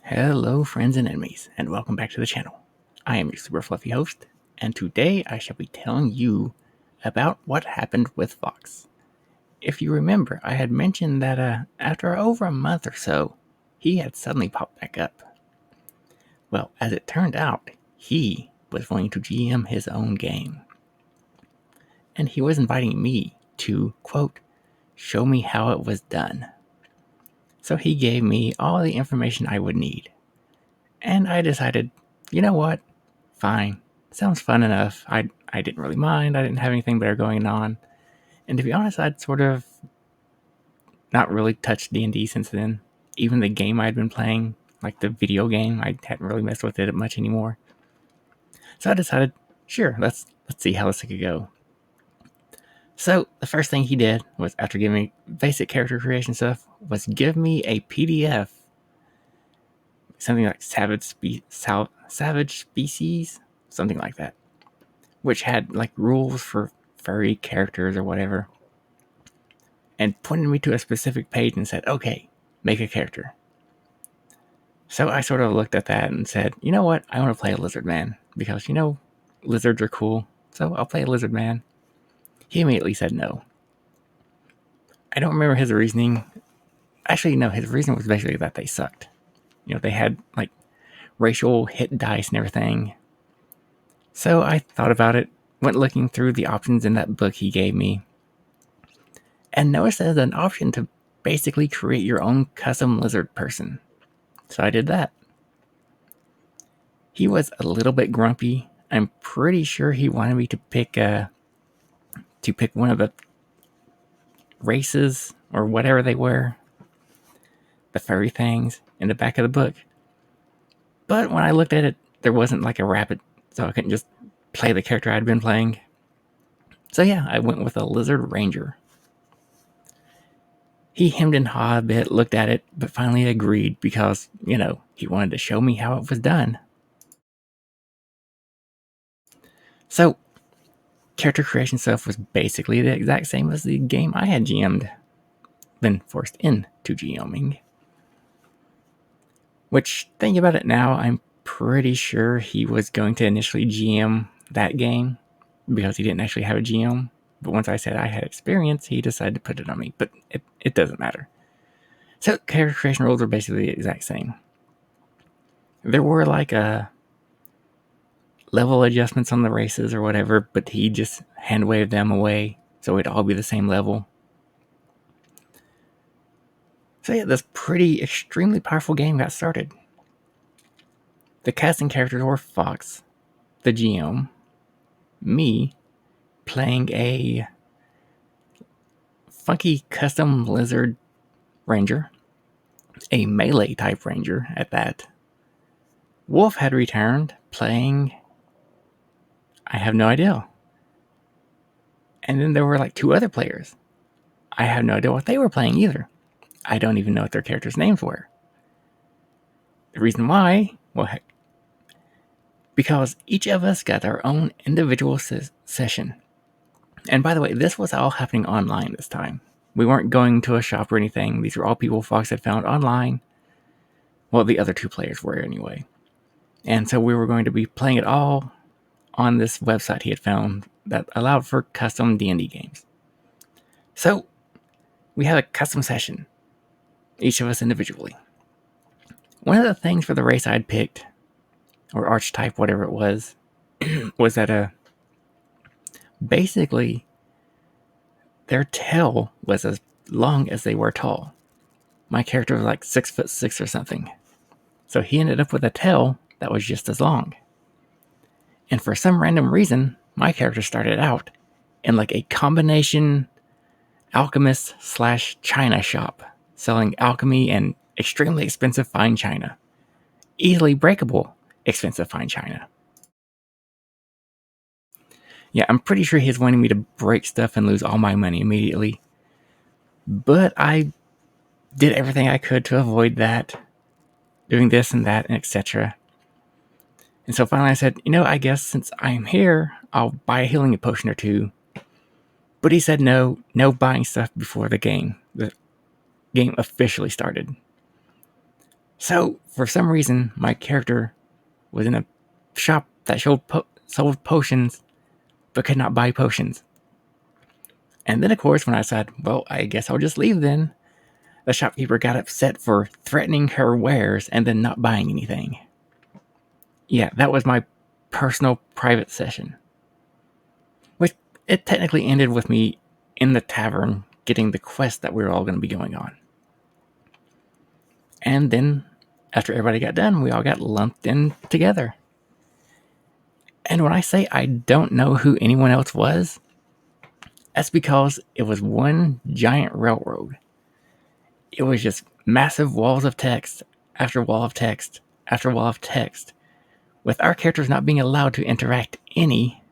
Hello, friends and enemies, and welcome back to the channel. I am your super fluffy host, and today I shall be telling you about what happened with Fox. If you remember, I had mentioned that after over a month or so, he had suddenly popped back up. Well, as it turned out, he was going to GM his own game. And he was inviting me to, quote, show me how it was done. So he gave me all the information I would need. And I decided, you know what? Fine. Sounds fun enough. I didn't really mind. I didn't have anything better going on. And to be honest, I'd sort of not really touched D&D since then. Even the game I'd been playing, like the video game, I hadn't really messed with it much anymore. So I decided, sure, let's see how this could go. So the first thing he did was, after giving me basic character creation stuff, was give me a PDF, something like Savage Species, something like that, which had like rules for furry characters or whatever, and pointed me to a specific page and said, okay, make a character. So I sort of looked at that and said, you know what, I want to play a lizard man, because, lizards are cool, so I'll play a lizard man. He immediately said no. I don't remember his reasoning. Actually, no, his reason was basically that they sucked. They had like racial hit dice and everything. So I thought about it, went looking through the options in that book he gave me, and noticed there's an option to basically create your own custom lizard person. So I did that. He was a little bit grumpy. I'm pretty sure he wanted me to pick one of the races or whatever they were, the furry things in the back of the book. But when I looked at it, there wasn't like a rabbit, so I couldn't just play the character I'd been playing. So yeah, I went with a lizard ranger. He hemmed and hawed a bit, looked at it, but finally agreed because, he wanted to show me how it was done. So, character creation stuff was basically the exact same as the game I had GM'd, been forced into GMing. Which, thinking about it now, I'm pretty sure he was going to initially GM that game because he didn't actually have a GM. But once I said I had experience, he decided to put it on me. But it doesn't matter. So, character creation rules are basically the exact same. There were like level adjustments on the races or whatever, but he just hand waved them away so it'd all be the same level. So yeah, this pretty extremely powerful game got started. The casting characters were Fox, the GM, me, playing a funky custom lizard ranger, a melee type ranger at that. Wolf had returned, playing, I have no idea. And then there were like two other players. I have no idea what they were playing either. I don't even know what their characters' names were. The reason why, well, heck, because each of us got our own individual session. And by the way, this was all happening online this time. We weren't going to a shop or anything. These were all people Fox had found online. Well, the other two players were anyway. And so we were going to be playing it all on this website he had found that allowed for custom D&D games. So we had a custom session, each of us individually. One of the things for the race I'd picked, or archetype, whatever it was that basically their tail was as long as they were tall. My character was like 6'6" or something. So he ended up with a tail that was just as long. And for some random reason, my character started out in like a combination alchemist / china shop, selling alchemy and extremely expensive fine china. Easily breakable, expensive fine china. Yeah, I'm pretty sure he's wanting me to break stuff and lose all my money immediately. But I did everything I could to avoid that, doing this and that, and etc. And so finally I said, I guess since I'm here, I'll buy a healing potion or two. But he said no buying stuff before the game officially started. So, for some reason, my character was in a shop that sold potions, but could not buy potions. And then, of course, when I said, well, I guess I'll just leave then, the shopkeeper got upset for threatening her wares and then not buying anything. Yeah, that was my personal private session. Which, it technically ended with me in the tavern getting the quest that we were all going to be going on. And then, after everybody got done, we all got lumped in together. And when I say I don't know who anyone else was, that's because it was one giant railroad. It was just massive walls of text after wall of text after wall of text, with our characters not being allowed to interact any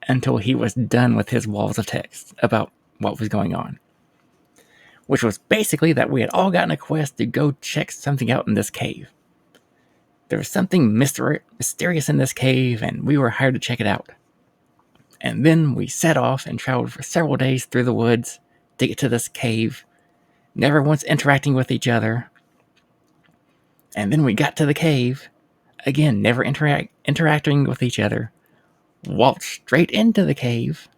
until he was done with his walls of text about what was going on. Which was basically that we had all gotten a quest to go check something out in this cave. There was something mysterious in this cave, and we were hired to check it out. And then we set off and traveled for several days through the woods to get to this cave, never once interacting with each other. And then we got to the cave, again, never interacting with each other, walked straight into the cave,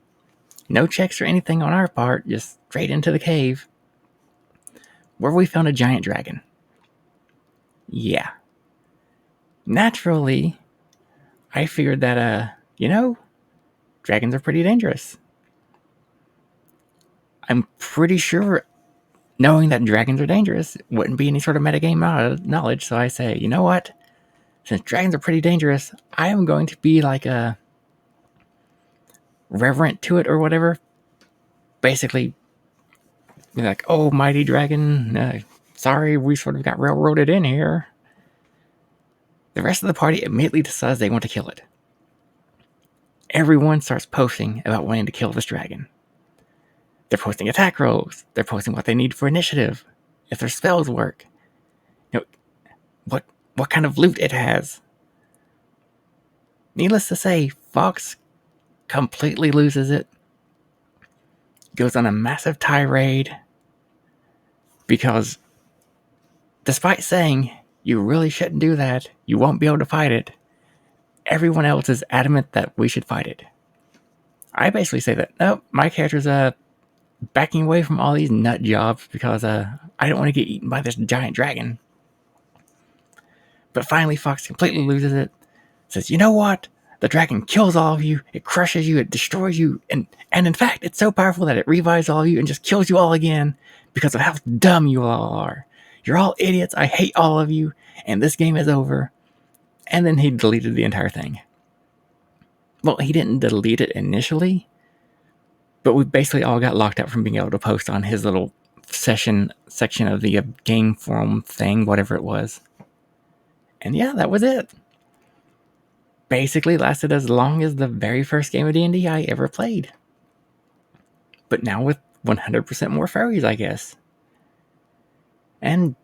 no checks or anything on our part, just straight into the cave, where we found a giant dragon. Yeah. Naturally, I figured that, dragons are pretty dangerous. I'm pretty sure knowing that dragons are dangerous wouldn't be any sort of metagame knowledge, so I say, you know what? Since dragons are pretty dangerous, I am going to be like a reverent to it or whatever. Basically, like, oh, mighty dragon, sorry, we sort of got railroaded in here. The rest of the party immediately decides they want to kill it. Everyone starts posting about wanting to kill this dragon. They're posting attack rolls. They're posting what they need for initiative, if their spells work, what kind of loot it has. Needless to say, Fox completely loses it, goes on a massive tirade, because despite saying you really shouldn't do that, you won't be able to fight it, everyone else is adamant that we should fight it. I basically say that, nope, my character's backing away from all these nut jobs because I don't want to get eaten by this giant dragon. But finally, Fox completely loses it, says, you know what? The dragon kills all of you, it crushes you, it destroys you, and in fact, it's so powerful that it revives all of you and just kills you all again because of how dumb you all are. You're all idiots, I hate all of you, and this game is over. And then he deleted the entire thing. Well, he didn't delete it initially, but we basically all got locked out from being able to post on his little section of the game forum thing, whatever it was. And yeah, that was it. Basically lasted as long as the very first game of D&D I ever played. But now with 100% more furries, I guess. And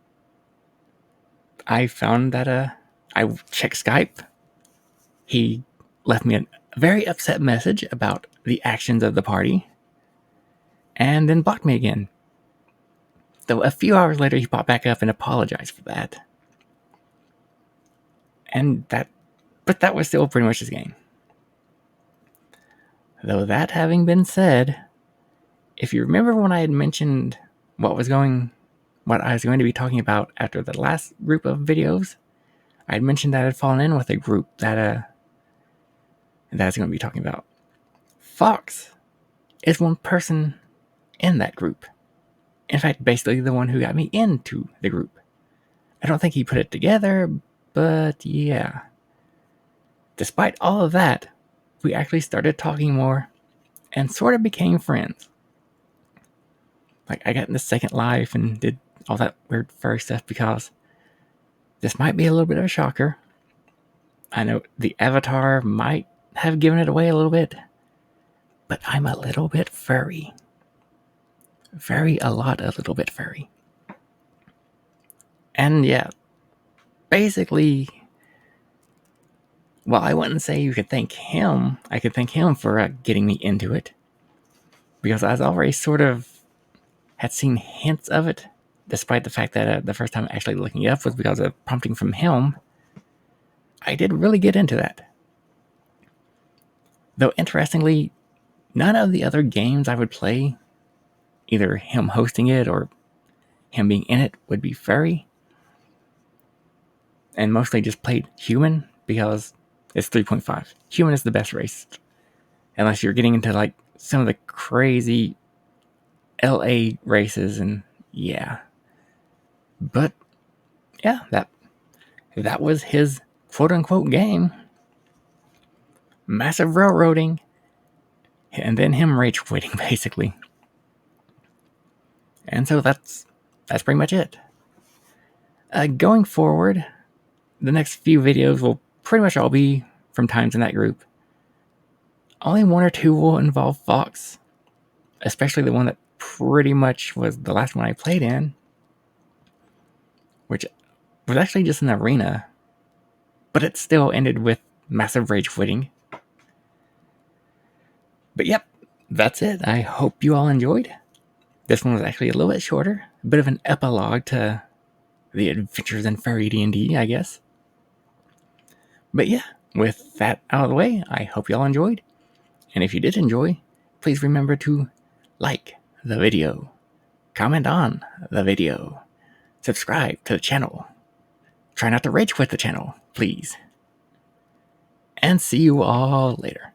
I found that I checked Skype. He left me a very upset message about the actions of the party, and then blocked me again. Though a few hours later, he popped back up and apologized for that. But that was still pretty much his game. Though that having been said, if you remember when I had mentioned what I was going to be talking about after the last group of videos, I had mentioned that I had fallen in with a group that I was going to be talking about. Fox is one person in that group. In fact, basically the one who got me into the group. I don't think he put it together, but yeah. Despite all of that, we actually started talking more and sort of became friends. Like, I got into Second Life and did all that weird furry stuff because this might be a little bit of a shocker. I know the avatar might have given it away a little bit, but I'm a little bit furry. A little bit furry. And yeah, basically, well, I wouldn't say you could thank him. I could thank him for getting me into it, because I was already sort of had seen hints of it despite the fact that the first time actually looking it up was because of prompting from him, I did really get into that. Though interestingly, none of the other games I would play, either him hosting it or him being in it, would be furry. And mostly just played human because it's 3.5. Human is the best race. Unless you're getting into like some of the crazy LA races, and yeah. But yeah, that was his quote unquote game. Massive railroading. And then him rage quitting, basically. And so that's pretty much it. Going forward, the next few videos will pretty much all be from times in that group. Only one or two will involve Fox, especially the one that pretty much was the last one I played in, which was actually just an arena, but it still ended with massive rage quitting. But yep, that's it. I hope you all enjoyed. This one was actually a little bit shorter, a bit of an epilogue to the adventures in furry D&D, I guess. But yeah, with that out of the way, I hope you all enjoyed. And if you did enjoy, please remember to like the video, comment on the video, subscribe to the channel. Try not to rage quit the channel, please. And see you all later.